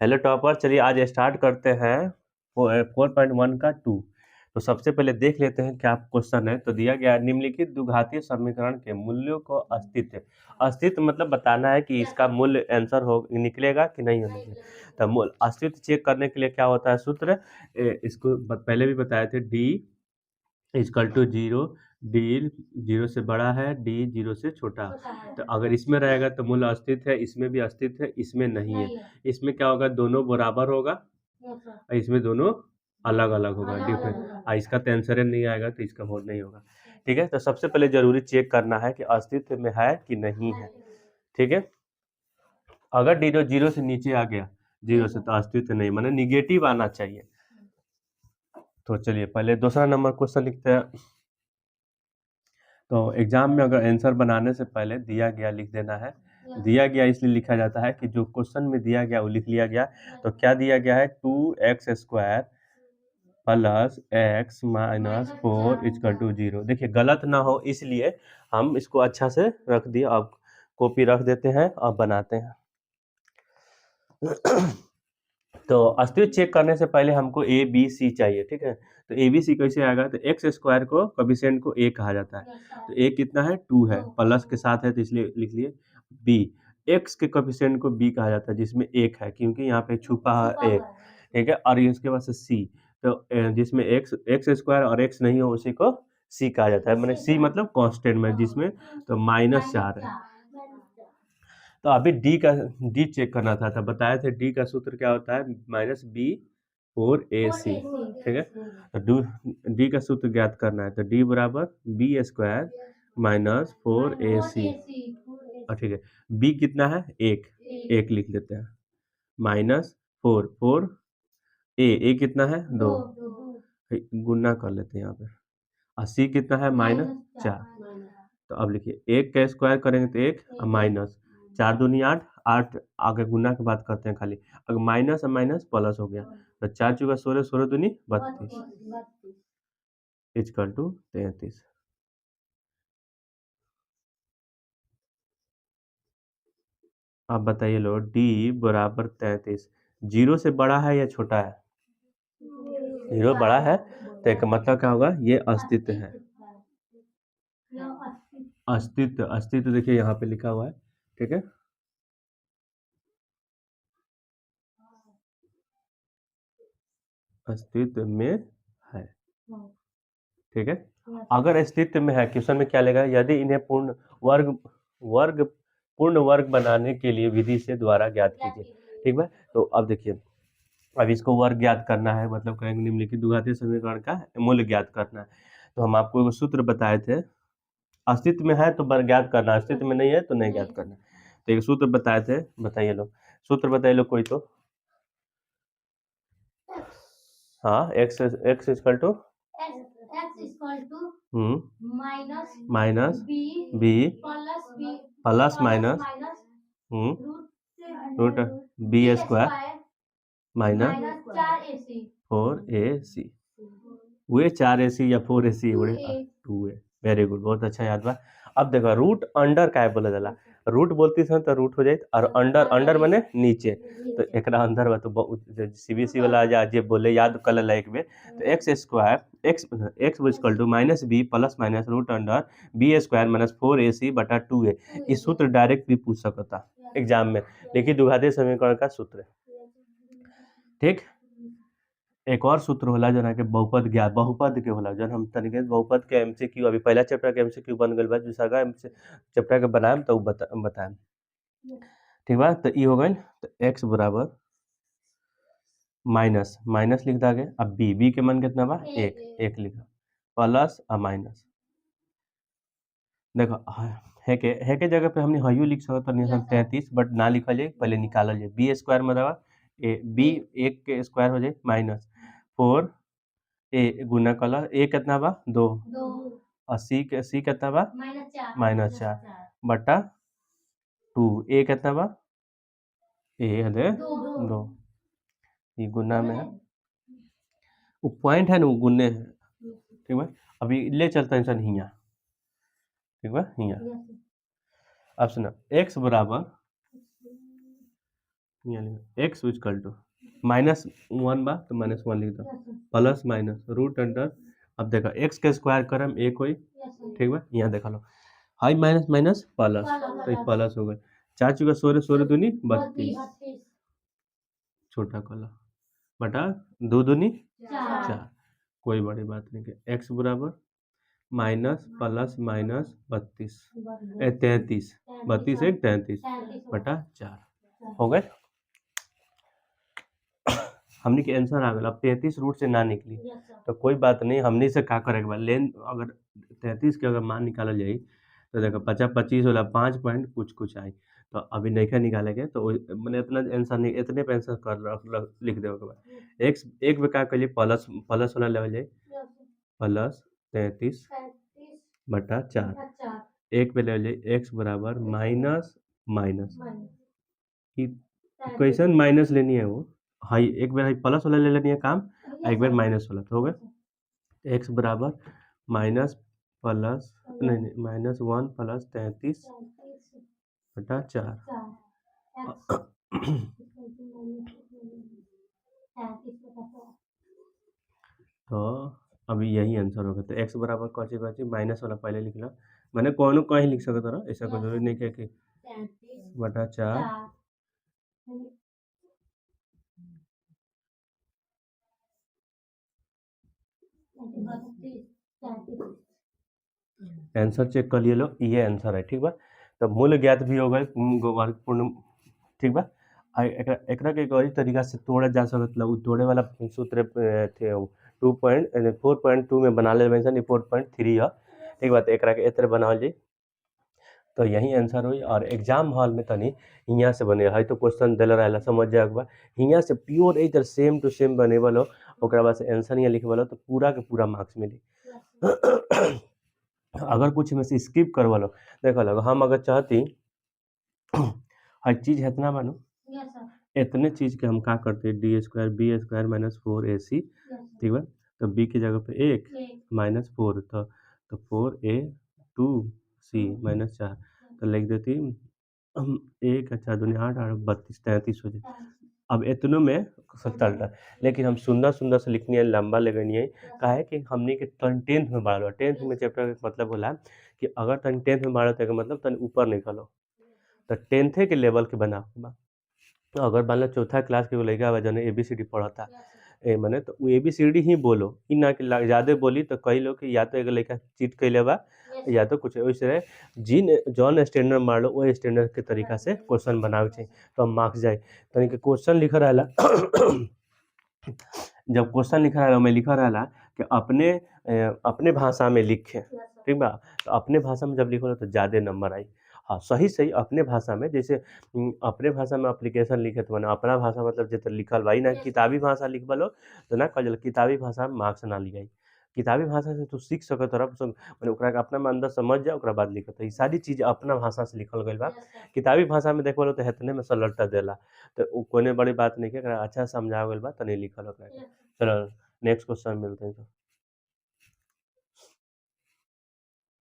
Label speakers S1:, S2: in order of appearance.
S1: Hello topper, चलिए आज start करते हैं 4.1 का 2। तो सबसे पहले देख लेते हैं क्या क्वेश्चन है। तो दिया गया है, निम्नलिखित द्विघातीय समीकरण के मूल्यों को अस्तित्व अस्तित्व मतलब बताना है कि इसका मूल्य आंसर हो निकलेगा कि नहीं निकलेगा। तो मूल अस्तित्व चेक करने के लिए क्या होता है सूत्र, इसको पहले भी बताए थे। D is equal to zero, D zero से बड़ा है, डी जीरो से छोटा है। तो अगर इसमें रहेगा तो मूल अस्तित्व है, इसमें भी अस्तित्व है, इसमें नहीं है। इसमें क्या होगा, दोनों बराबर होगा और इसमें दोनों अलग अलग होगा, डिफरेंट। इसका तो आंसर नहीं आएगा तो इसका वोट नहीं होगा। ठीक है, तो सबसे पहले जरूरी चेक करना है कि अस्तित्व में है कि नहीं है। ठीक है, अगर जीरो जीरो से नीचे आ गया, जीरो से, तो अस्तित्व नहीं, माने निगेटिव आना चाहिए। तो चलिए पहले दूसरा नंबर क्वेश्चन लिखते हैं। तो एग्जाम में अगर आंसर बनाने से पहले दिया गया लिख देना है। दिया गया इसलिए लिखा जाता है कि जो क्वेश्चन में दिया गया वो लिख लिया गया। तो क्या दिया गया है, 2x² plus x minus 4 equal to 0। देखिए गलत ना हो इसलिए हम इसको अच्छा से रख दिए। अब कॉपी रख देते हैं और बनाते हैं। तो अस्तित्व चेक करने से पहले हमको ए बी सी चाहिए। ठीक है, तो ए बी सी कैसे आएगा, तो x² को कोएफिशिएंट को a कहा जाता है। तो a कितना है, 2 है, प्लस के साथ है तो इसलिए लिख लिए b। x के कोएफिशिएंट को b कहा जाता है जिसमें 1 है, क्योंकि यहाँ पे छुपा है 1। ठीक है, और इसके बाद से c, तो जिसमें x² और x नहीं हो उसी को c कहा जाता है। मैंने c मतलब कांस्टेंट में, जिसमें तो -4 है। तो अभी डी चेक करना था, बताए थे डी का सूत्र क्या होता है, -b/4ac। ठीक है, तो डी का सूत्र ज्ञात करना है, तो डी बराबर b² माइनस 4ac। ठीक है, बी कितना है, एक लिख लेते हैं, माइनस 4 ए कितना है, 2, गुना कर लेते हैं यहाँ पे, और सी कितना है, -4। तो अब लिखिए, एक का स्क्वायर करेंगे तो एक, और माइनस 4 दूनी 8, 8 आगे गुना की बात करते हैं खाली। अगर माइनस और माइनस प्लस हो गया तो 4 चौका 16, 16 दूनी 32 इक्वल टू 33। अब बताइए लो, डी बराबर 33 जीरो से बड़ा है या छोटा है, जीरो बड़ा है, तो एक मतलब क्या होगा, ये अस्तित्व है। अस्तित्व देखिए यहाँ पे लिखा हुआ है। ठीक है, अस्तित्व में है। ठीक है, अगर अस्तित्व में है, क्वेश्चन में क्या लेगा, यदि इन्हें पूर्ण वर्ग बनाने के लिए विधि से द्वारा ज्ञात कीजिए। ठीक है, तो अब देखिए, अब इसको वर्ग ज्ञात करना है, मतलब कहेंगे निम्नलिखित द्विघातीय समीकरण का मूल्य ज्ञात करना है। तो हम आपको एक सूत्र बताए थे, अस्तित्व में है तो ज्ञात करना, अस्तित्व में नहीं है तो नहीं ज्ञात करना। तो एक सूत्र बताए थे, बताइए लोग, सूत्र बताइए लोग कोई तो। हाँ, x x equal to minus B plus minus root b² minus 4ac। हुए 4ac या 4ac हुए 2a। वेरी गुड, बहुत अच्छा याद बा। अब देखो, रूट अंडर का बोला जाला, रूट बोलती है तो रूट हो जाए, और अंडर अंडर माने नीचे, तो एक अंदर बा तो सीबीएसई वाला जे बोले याद कर ला एक बेर। तो x equal to minus B plus minus root under b² minus 4ac/2a। इस सूत्र डायरेक्ट भी पूछ सकता एग्जाम में, लेकिन द्विघातीय समीकरण का सूत्र। ठीक, एक और सूत्र होला जो ना कि बहुपद के होला, जब हम तनिके बहुपद के एमसीक्यू, अभी पहला चैप्टर के एमसीक्यू बन गइल बा, दूसरा चैप्टर के बनाएम तो बताएम। ठीक बा, तो ई हो गइल, तो x बराबर माइनस माइनस लिख दागे, अब बी के मान कितना बा, एक लिखा, प्लस और माइनस। देखो है के जगह पे हमने हयू लिख सकता नहीं, हम 33, बट ना लिखल जाए, पहले निकालल जाए। b² मतलब बी एक के स्क्वायर हो जाए, माइनस 4 ए गुना कलर, ए कितना बा, 2, और सी कितना बा, -4 बटा 2, ए कितना बा, ए है 2, ये गुना में है, वो पॉइंट है ना, वो गुने है। ठीक है, अभी ले चलते हैं सन हिया। ठीक है, हिया अब सुना, x बराबर यहाँ लिखो एक्स इक्वल टू -1 बा तो -1 लिख दो, प्लस माइनस रूट अंडर, अब देखो एक्स के स्क्वायर करम एक होई, ठीक बा, यहाँ देखा लो हाई माइनस माइनस प्लस, तो ये प्लस हो गए, 4 चुका 16, 16 दूनी 32, छोटा कला बटा 2 दूनी 4, कोई बड़ी बात नहीं है, एक्स बराबर माइनस प्लस माइनस 32 33, 32 एक 33 बटा 4 हो गए। हमने के आंसर आ गया, अब 33 रूट से ना निकली तो कोई बात नहीं, हमने से का करे के बाद लेन अगर 33 के अगर मान निकाला जाए तो देखो 50 25 वाला 5 पॉइंट कुछ कुछ आई, तो अभी नहीं निकालेंगे तो मैंने इतना आंसर नहीं, इतने पे आंसर कर लिख देवे के बाद एक्स एक में का करिए प्लस प्लस वाला लेवल जाए, प्लस 33 बटा 4 एक पे लेवल जाए एक्स बराबर माइनस माइनस की क्वेश्चन माइनस लेनी है वो, हाई एक बार हाई प्लस वाला ले लेनी है काम, एक बार माइनस वाला, तो हो गया एक्स बराबर माइनस प्लस नहीं -1 प्लस 33 बटा 4 तो अभी यही आंसर होगा, तो एक्स बराबर कौची कौची माइनस वाला पहले लिख लो, मैंने कौन कहीं लिख सकता था, ऐसा कोई जरूरी नहीं है कि बटा 4 आंसर चेक कर लिए लो, ये आंसर है, ठीक बा। तो मूल ज्ञात भी हो गए पूर्ण, ठीक बा। एकरा के कई तरीका से तोड़ा जा सकता, तोड़े वाला सूत्र थे 4.2 में बना ले, 4.3 है, ठीक बा, तो एकरा के एतरे बनावल जाई तो यही आंसर हुई। और एग्जाम हॉल में तनी हियाँ से बने है तो क्वेश्चन दिल रहा समझ जाए एक बार, हियाँ से प्योर इधर सेम टू सेम बनेबल हो, ओकरा बाद से आंसर यहाँ लिखबल हो तो पूरा के पूरा मार्क्स मिली। अगर कुछ में से स्किप करवल हो, देखो लगा हम अगर चाहती हर चीज इतना मानो इतने चीज के हम क्या करते D square B square -4ac, ठीक है, तो बी की जगह पे 1 -4 तो 4a2c -4, तो लिख देती हम 1 अच्छा 2 8 8 32 33 हो जाए। अब इतनों में चलता, लेकिन हम सुंदर सुंदर से लिखनी है, लंबा लगनी है, कहा है कि हमने के 10th में बाढ़ 10th में चैप्टर का मतलब बोला कि अगर तन 10th में बाढ़ तो मतलब तन ऊपर निकलो, तो 10th के लेवल के बना बा। तो अगर मान लो चौथा क्लास के लड़का बा जने ABCD पढ़ता मने तो ABCD ही बोलो, इ ना कि ज़्यादा बोली तो कई लोग या तो एगो लड़का चीट कैले बा या तो कुछ वैसे जिन जौन स्टैंडर्ड मार लो वो स्टैंडर्ड के तरीका से क्वेश्चन बनावे चाहिए तो मार्क्स जाए। तनी के क्वेश्चन लिखा रहला जब क्वेश्चन लिखा रहला मैं लिखा रहला कि अपने भाषा में लिखे, ठीक बा, तो अपने भाषा में जब लिखो तो ज़्यादा नंबर आई। हाँ सही सही अपने भाषा में, जैसे अपने भाषा में एप्लीकेशन लिखे तो मैंने अपना भाषा मतलब जितना लिखल भाई ना किताबी भाषा लिखबलो तो ना कल किताबी भाषा में मार्क्स ना लियाई, किताबी भाषा से तू सीख सकत रह मैंने ओकरा के अपना में अंदर समझ जा ओकरा बाद लिखत, ये सारी चीज़ अपना भाषा से लिखल गई बा। किताबी भाषा में देखबलो तो हेतने में सलट्टा देला, तो कोई बड़ी बात नहीं है, अच्छा समझा गई बा तनी लिखल ओकरा के। चलो नेक्स्ट क्वेश्चन मिलते हैं तो।